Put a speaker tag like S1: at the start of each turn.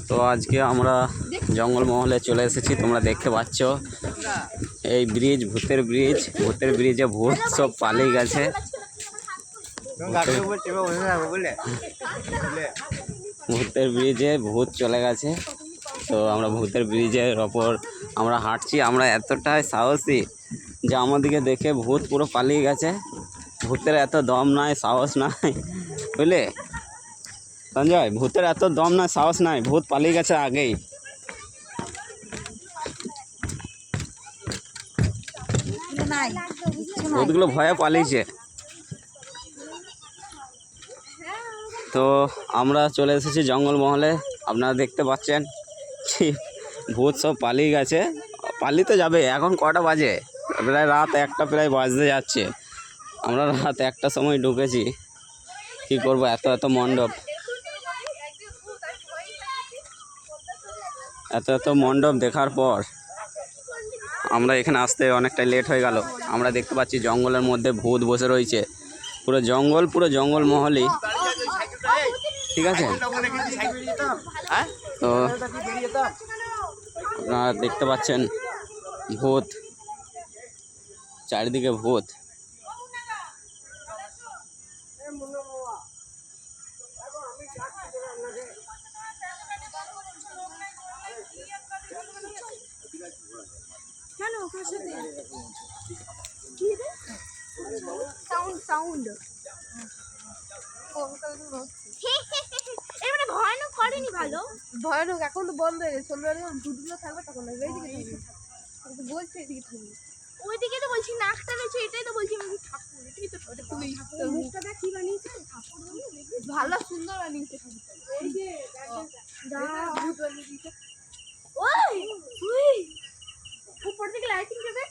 S1: তো আজকে আমরা জঙ্গলমহলে চলে এসেছি, তোমরা দেখতে পাচ্ছ এই ব্রিজ, ভূতের ব্রিজে ভূত সব পালিয়ে গেছে। ভূতের ব্রিজে ভূত চলে গেছে। তো আমরা ভূতের ব্রিজের ওপর আমরা হাঁটছি। আমরা এতটাই সাহসী যে আমাদেরকে দেখে ভূত পুরো পালিয়ে গেছে। ভূতের এত দম নাই, সাহস নাই, বুঝলে সঞ্জয়? ভূতের এত দম নাই, সাহস নাই, ভূত পালিয়ে গেছে আগেই। ভূতগুলো ভয়ে পালিয়েছে। তো আমরা চলে এসেছি জঙ্গলমহলে। আপনারা দেখতে পাচ্ছেন ভূত সব পালিয়ে গেছে। পালিয়ে যাবে। এখন কটা বাজে? প্রায় রাত 1টা প্রায় বাজতে যাচ্ছে। আমরা রাত 1টার সময় ঢুকেছি। কি করব, এত মণ্ডপ, এত মণ্ডপ দেখার পর আমরা এখানে আসতে অনেকটা লেট হয়ে গেল। আমরা দেখতে পাচ্ছি জঙ্গলের মধ্যে ভূত বসে রয়েছে। পুরো জঙ্গলমহলই, ঠিক আছে? তো আপনারা দেখতে পাচ্ছেন ভূত, চারিদিকে ভূত।
S2: ভয়ানক করেনি, ভালো ভয়ানক। এখন তো বন্ধ হয়ে গেছে। সন্ধ্যাবেলা যখন ভূতগুলো থাকবে তখন বলছে এদিকে থাকবে। ওইদিকে তো বলছি নাকটা রয়েছে, এটাই তো বলছি আমি ঠাকুর। এটাই তো তুমি মুখটা দেখ কি বানিয়েছে, ঠাকুর ভালো সুন্দর বানিয়েছে। এই যে ভূত বানিয়ে দিয়েছে। ওই উপর থেকে লাইটিং দেবে।